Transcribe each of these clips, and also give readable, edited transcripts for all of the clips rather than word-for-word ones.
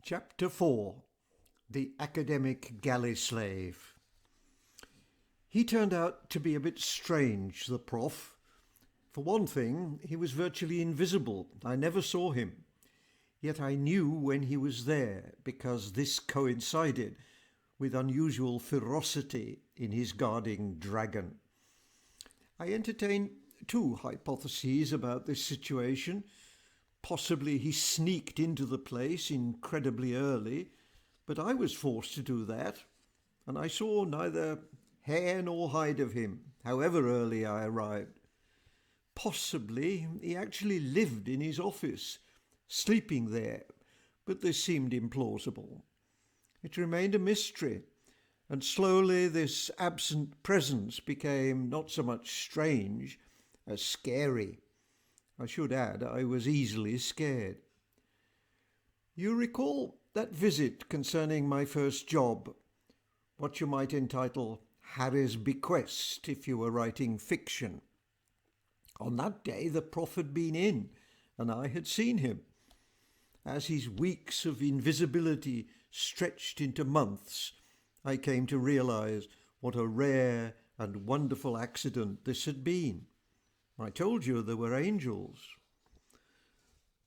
Chapter 4. The Academic Galley Slave. He turned out to be a bit strange, the prof. For one thing, he was virtually invisible. I never saw him. Yet I knew when he was there, because this coincided with unusual ferocity in his guarding dragon. I entertain two hypotheses about this situation. Possibly he sneaked into the place incredibly early, but I was forced to do that, and I saw neither hair nor hide of him, however early I arrived. Possibly he actually lived in his office, sleeping there, but this seemed implausible. It remained a mystery, and slowly this absent presence became not so much strange as scary. I should add, I was easily scared. You recall that visit concerning my first job, what you might entitle Harry's Bequest if you were writing fiction. On that day the prof had been in, and I had seen him. As his weeks of invisibility stretched into months, I came to realize what a rare and wonderful accident this had been. I told you there were angels.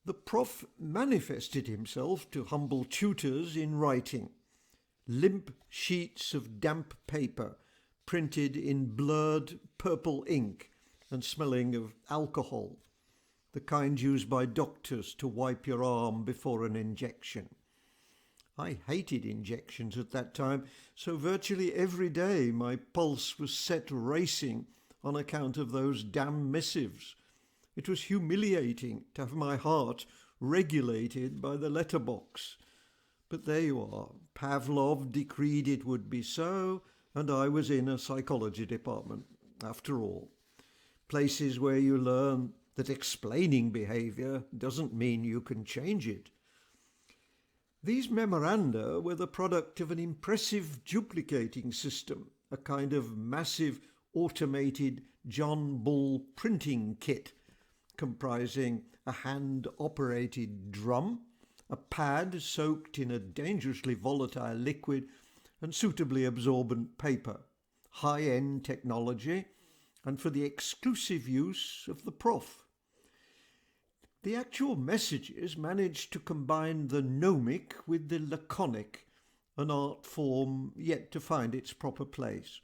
The prof manifested himself to humble tutors in writing, limp sheets of damp paper printed in blurred purple ink and smelling of alcohol, the kind used by doctors to wipe your arm before an injection. I hated injections at that time, so virtually every day my pulse was set racing on account of those damn missives. It was humiliating to have my heart regulated by the letterbox. But there you are. Pavlov decreed it would be so, and I was in a psychology department, after all. Places where you learn that explaining behaviour doesn't mean you can change it. These memoranda were the product of an impressive duplicating system, a kind of massive automated John Bull printing kit comprising a hand-operated drum, a pad soaked in a dangerously volatile liquid, and suitably absorbent paper, high-end technology, and for the exclusive use of the prof. The actual messages managed to combine the gnomic with the laconic, an art form yet to find its proper place.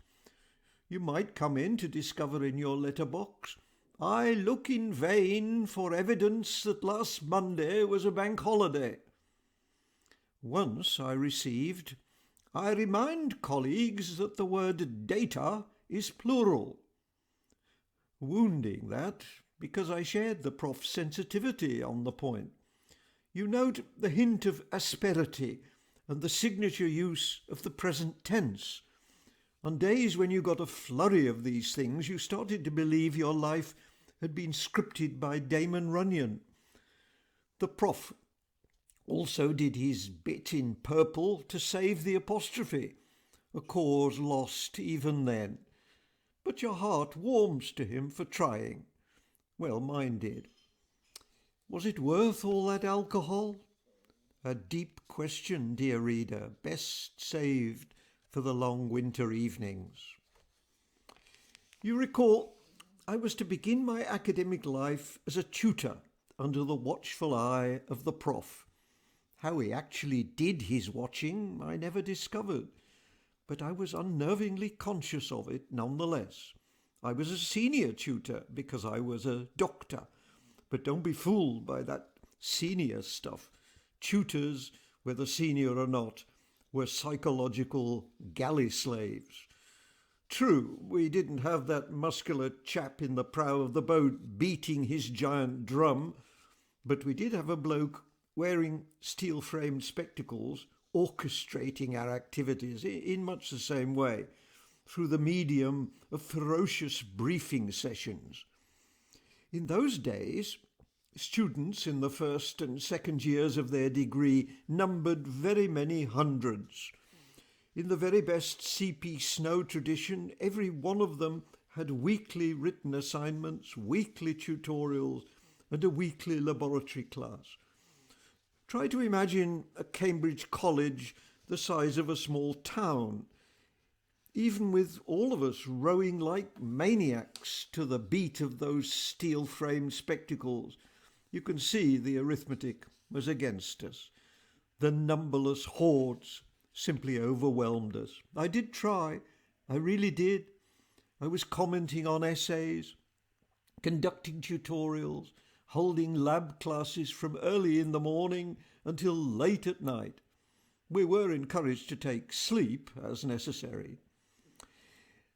You might come in to discover in your letterbox, "I look in vain for evidence that last Monday was a bank holiday." Once I received, "I remind colleagues that the word data is plural." Wounding that, because I shared the prof's sensitivity on the point. You note the hint of asperity and the signature use of the present tense. On days when you got a flurry of these things, you started to believe your life had been scripted by Damon Runyon. The prof also did his bit in purple to save the apostrophe, a cause lost even then. But your heart warms to him for trying. Well, mine did. Was it worth all that alcohol? A deep question, dear reader, best saved for the long winter evenings. You recall, I was to begin my academic life as a tutor under the watchful eye of the prof. How he actually did his watching I never discovered, but I was unnervingly conscious of it nonetheless. I was a senior tutor because I was a doctor, but don't be fooled by that senior stuff. Tutors, whether senior or not, were psychological galley slaves. True, we didn't have that muscular chap in the prow of the boat beating his giant drum, but we did have a bloke wearing steel-framed spectacles orchestrating our activities in much the same way, through the medium of ferocious briefing sessions. In those days, students in the first and second years of their degree numbered very many hundreds. In the very best C.P. Snow tradition, every one of them had weekly written assignments, weekly tutorials, and a weekly laboratory class. Try to imagine a Cambridge college the size of a small town, even with all of us rowing like maniacs to the beat of those steel-framed spectacles. You can see the arithmetic was against us. The numberless hordes simply overwhelmed us. I did try. I really did. I was commenting on essays, conducting tutorials, holding lab classes from early in the morning until late at night. We were encouraged to take sleep as necessary.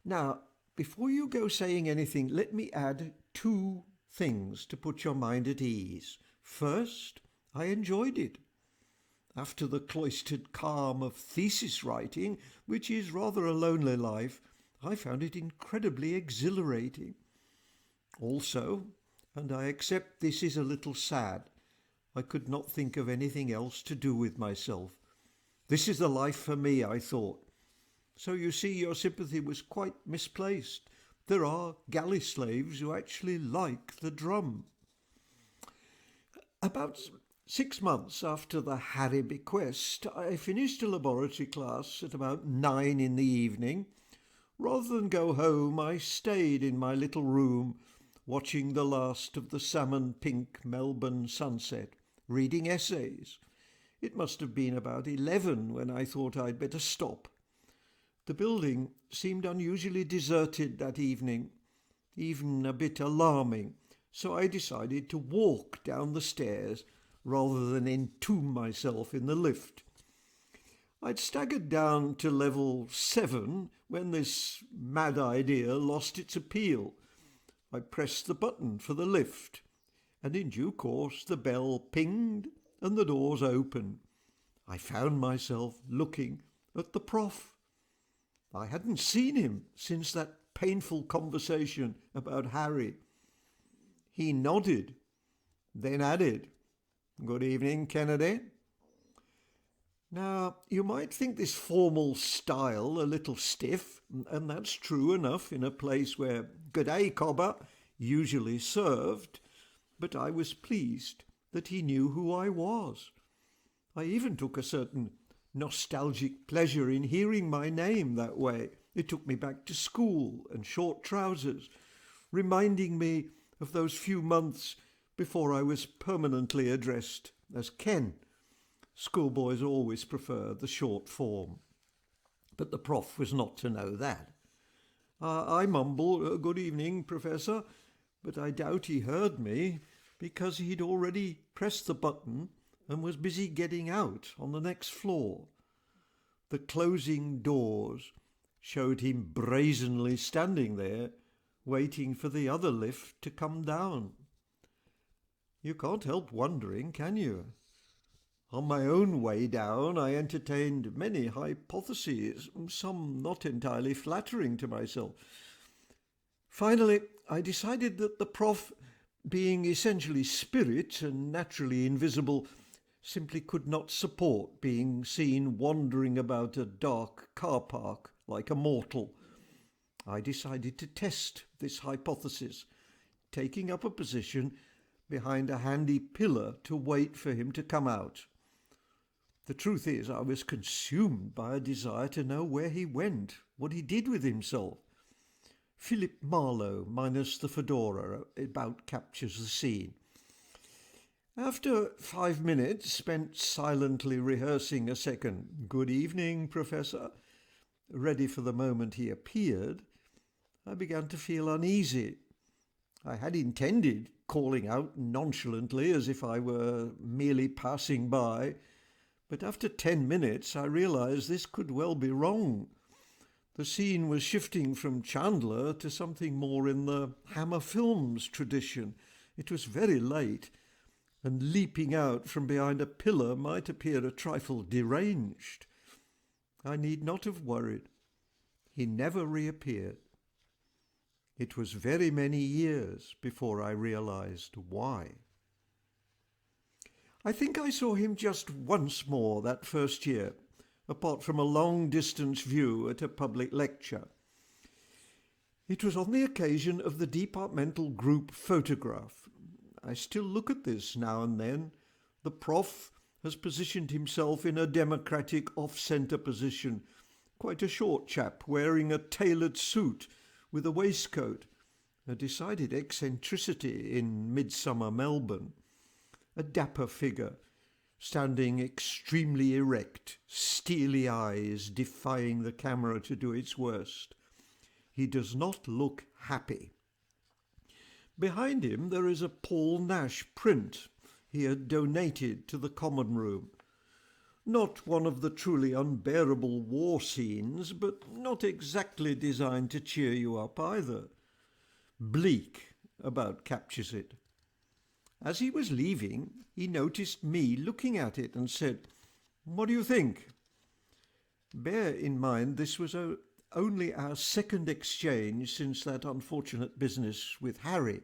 Now, before you go saying anything, let me add 2 things to put your mind at ease. First, I enjoyed it. After the cloistered calm of thesis writing, which is rather a lonely life, I found it incredibly exhilarating. Also, and I accept this is a little sad, I could not think of anything else to do with myself. This is the life for me, I thought. So you see, your sympathy was quite misplaced. There are galley slaves who actually like the drum. About 6 months after the Harry bequest, I finished a laboratory class at about 9 in the evening. Rather than go home, I stayed in my little room, watching the last of the salmon-pink Melbourne sunset, reading essays. It must have been about 11 when I thought I'd better stop. The building seemed unusually deserted that evening, even a bit alarming, so I decided to walk down the stairs rather than entomb myself in the lift. I'd staggered down to level 7 when this mad idea lost its appeal. I pressed the button for the lift, and in due course the bell pinged and the doors opened. I found myself looking at the prof. I hadn't seen him since that painful conversation about Harry. He nodded, then added, "Good evening, Kennedy." Now, you might think this formal style a little stiff, and that's true enough in a place where "Good day, Cobber" usually served, but I was pleased that he knew who I was. I even took a certain nostalgic pleasure in hearing my name that way. It took me back to school and short trousers, reminding me of those few months before I was permanently addressed as Ken. Schoolboys always prefer the short form. But the prof was not to know that. I mumbled, "Good evening, Professor," but I doubt he heard me because he'd already pressed the button and was busy getting out on the next floor. The closing doors showed him brazenly standing there, waiting for the other lift to come down. You can't help wondering, can you? On my own way down, I entertained many hypotheses, some not entirely flattering to myself. Finally, I decided that the prof, being essentially spirit and naturally invisible, simply could not support being seen wandering about a dark car park like a mortal. I decided to test this hypothesis, taking up a position behind a handy pillar to wait for him to come out. The truth is, I was consumed by a desire to know where he went, what he did with himself. Philip Marlowe, minus the fedora, about captures the scene. After 5 minutes spent silently rehearsing a second "Good evening, Professor," ready for the moment he appeared, I began to feel uneasy. I had intended calling out nonchalantly as if I were merely passing by, but after 10 minutes I realized this could well be wrong. The scene was shifting from Chandler to something more in the Hammer Films tradition. It was very late, and leaping out from behind a pillar might appear a trifle deranged. I need not have worried. He never reappeared. It was very many years before I realized why. I think I saw him just once more that first year, apart from a long-distance view at a public lecture. It was on the occasion of the departmental group photograph. I still look at this now and then, the prof has positioned himself in a democratic off-centre position. Quite a short chap, wearing a tailored suit with a waistcoat, a decided eccentricity in midsummer Melbourne. A dapper figure, standing extremely erect, steely eyes defying the camera to do its worst. He does not look happy. Behind him there is a Paul Nash print he had donated to the common room. Not one of the truly unbearable war scenes, but not exactly designed to cheer you up either. Bleak about captures it. As he was leaving, he noticed me looking at it and said, "What do you think?" Bear in mind this was only our second exchange since that unfortunate business with Harry.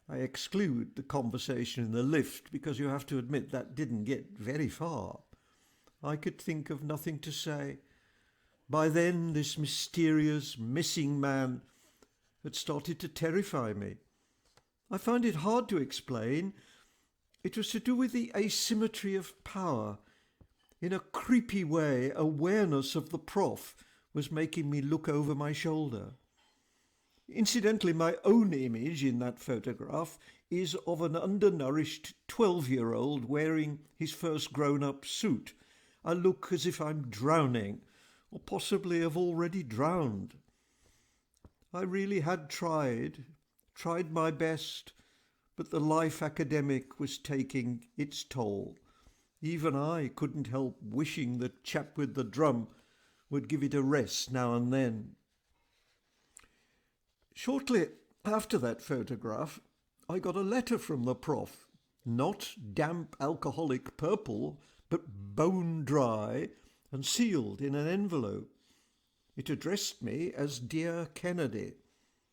I exclude the conversation in the lift because you have to admit that didn't get very far. I could think of nothing to say. By then, this mysterious missing man had started to terrify me. I find it hard to explain. It was to do with the asymmetry of power. In a creepy way, awareness of the prof was making me look over my shoulder. Incidentally, my own image in that photograph is of an undernourished 12-year-old wearing his first grown-up suit. I look as if I'm drowning, or possibly have already drowned. I really had tried my best, but the life academic was taking its toll. Even I couldn't help wishing the chap with the drum would give it a rest now and then. Shortly after that photograph, I got a letter from the prof. Not damp alcoholic purple, but bone dry and sealed in an envelope. It addressed me as Dear Kennedy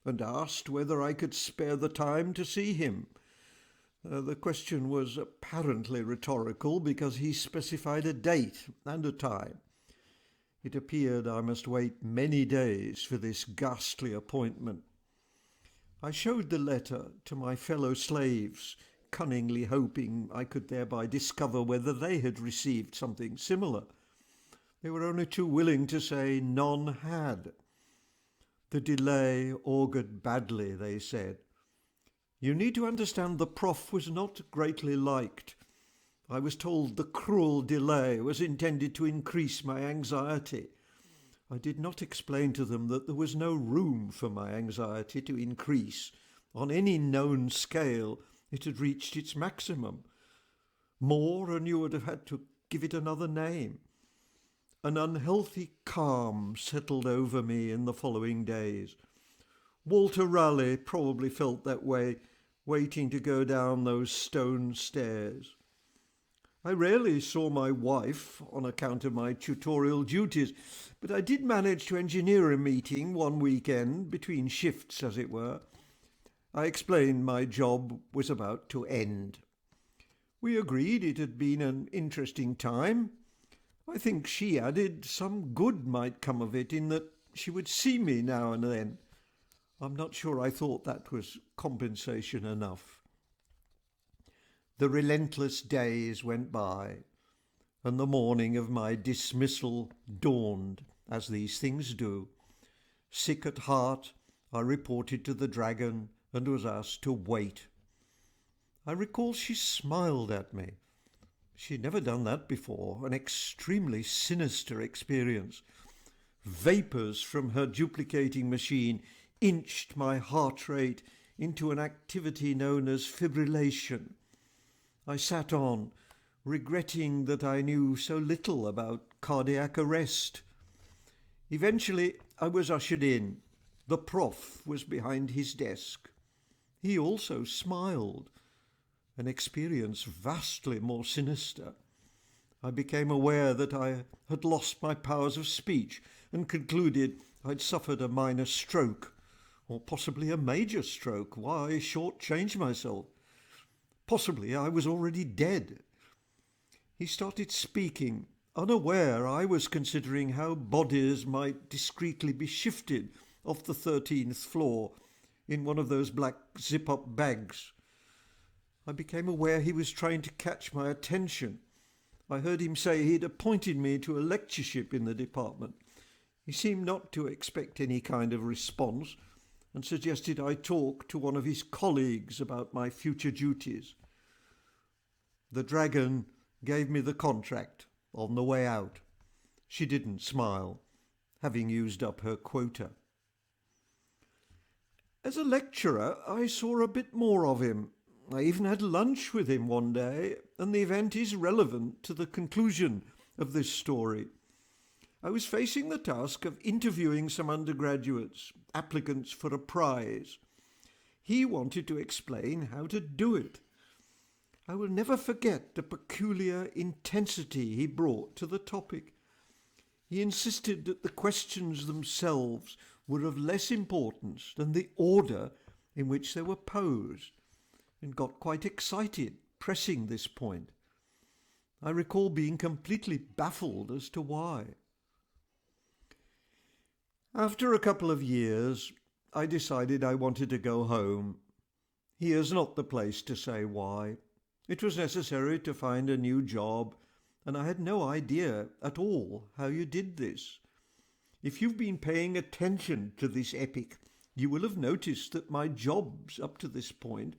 and asked whether I could spare the time to see him. The question was apparently rhetorical because he specified a date and a time. It appeared I must wait many days for this ghastly appointment. I showed the letter to my fellow slaves, cunningly hoping I could thereby discover whether they had received something similar. They were only too willing to say none had. The delay augured badly, they said. You need to understand the prof was not greatly liked. I was told the cruel delay was intended to increase my anxiety. I did not explain to them that there was no room for my anxiety to increase. On any known scale, it had reached its maximum. More, and you would have had to give it another name. An unhealthy calm settled over me in the following days. Walter Raleigh probably felt that way, waiting to go down those stone stairs. I rarely saw my wife on account of my tutorial duties, but I did manage to engineer a meeting one weekend, between shifts as it were. I explained my job was about to end. We agreed it had been an interesting time. I think she added some good might come of it in that she would see me now and then. I'm not sure I thought that was compensation enough. The relentless days went by, and the morning of my dismissal dawned, as these things do. Sick at heart, I reported to the Dragon and was asked to wait. I recall she smiled at me. She'd never done that before, an extremely sinister experience. Vapours from her duplicating machine inched my heart rate into an activity known as fibrillation. I sat on, regretting that I knew so little about cardiac arrest. Eventually, I was ushered in. The prof was behind his desk. He also smiled, an experience vastly more sinister. I became aware that I had lost my powers of speech and concluded I'd suffered a minor stroke, or possibly a major stroke. Why shortchange myself? Possibly I was already dead. He started speaking, unaware I was considering how bodies might discreetly be shifted off the 13th floor in one of those black zip-up bags. I became aware he was trying to catch my attention. I heard him say he'd appointed me to a lectureship in the department. He seemed not to expect any kind of response and suggested I talk to one of his colleagues about my future duties. The dragon gave me the contract on the way out. She didn't smile, having used up her quota. As a lecturer, I saw a bit more of him. I even had lunch with him one day, and the event is relevant to the conclusion of this story. I was facing the task of interviewing some undergraduates, applicants for a prize. He wanted to explain how to do it. I will never forget the peculiar intensity he brought to the topic. He insisted that the questions themselves were of less importance than the order in which they were posed, and got quite excited pressing this point. I recall being completely baffled as to why. After a couple of years, I decided I wanted to go home. Here's not the place to say why. It was necessary to find a new job, and I had no idea at all how you did this. If you've been paying attention to this epic, you will have noticed that my jobs up to this point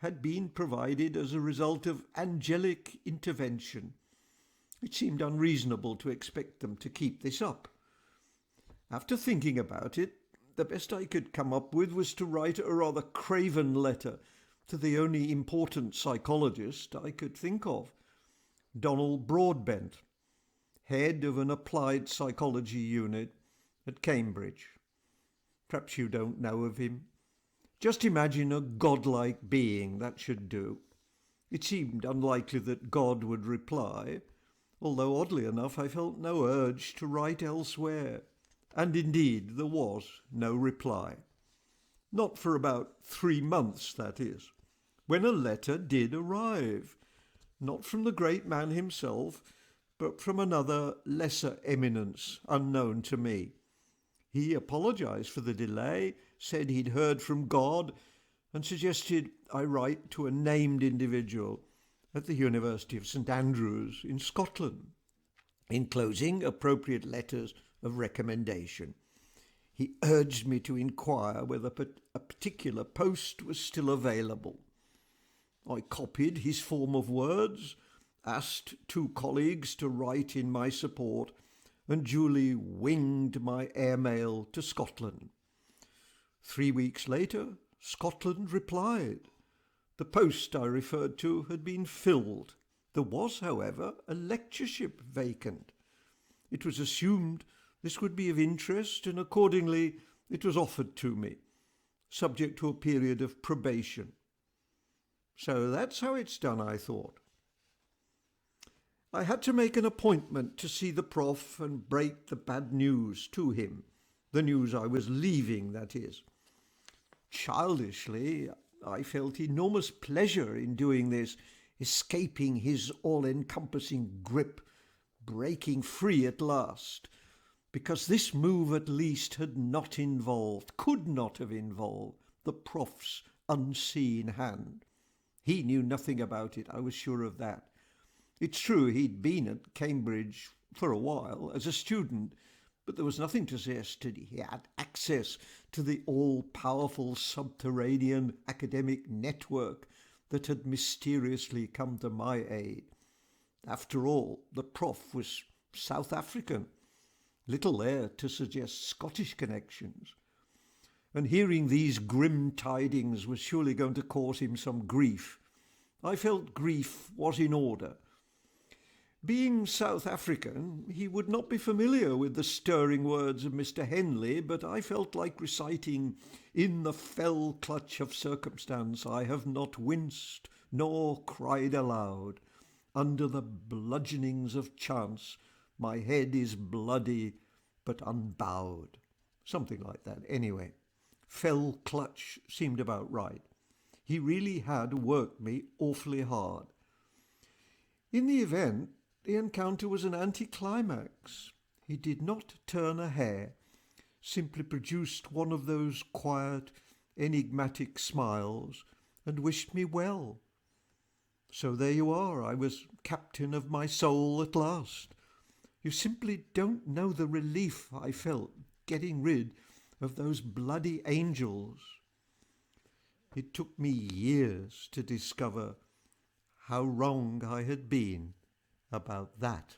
had been provided as a result of angelic intervention. It seemed unreasonable to expect them to keep this up. After thinking about it, the best I could come up with was to write a rather craven letter to the only important psychologist I could think of, Donald Broadbent, head of an applied psychology unit at Cambridge. Perhaps you don't know of him. Just imagine a godlike being, that should do. It seemed unlikely that God would reply, although oddly enough I felt no urge to write elsewhere. And indeed there was no reply. Not for about 3 months, that is, when a letter did arrive, not from the great man himself, but from another lesser eminence unknown to me. He apologized for the delay, said he'd heard from God, and suggested I write to a named individual at the University of St Andrews in Scotland, enclosing appropriate letters of recommendation. He urged me to inquire whether a particular post was still available. I copied his form of words, asked 2 colleagues to write in my support, and duly winged my airmail to Scotland. 3 weeks later, Scotland replied. The post I referred to had been filled. There was, however, a lectureship vacant. It was assumed this would be of interest, and accordingly it was offered to me, subject to a period of probation. So that's how it's done, I thought. I had to make an appointment to see the prof and break the bad news to him, the news I was leaving, that is. Childishly, I felt enormous pleasure in doing this, escaping his all-encompassing grip, breaking free at last, because this move at least had not involved, could not have involved, the prof's unseen hand. He knew nothing about it, I was sure of that. It's true he'd been at Cambridge for a while as a student, but there was nothing to suggest that he had access to the all-powerful subterranean academic network that had mysteriously come to my aid. After all, the prof was South African, little there to suggest Scottish connections. And hearing these grim tidings was surely going to cause him some grief. I felt grief was in order. Being South African, he would not be familiar with the stirring words of Mr. Henley, but I felt like reciting, "In the fell clutch of circumstance I have not winced nor cried aloud. Under the bludgeonings of chance my head is bloody but unbowed." Something like that, anyway. Fell clutch seemed about right. He really had worked me awfully hard. In the event, the encounter was an anticlimax. He did not turn a hair, simply produced one of those quiet, enigmatic smiles and wished me well. So there you are, I was captain of my soul at last. You simply don't know the relief I felt getting rid of those bloody angels. It took me years to discover how wrong I had been about that.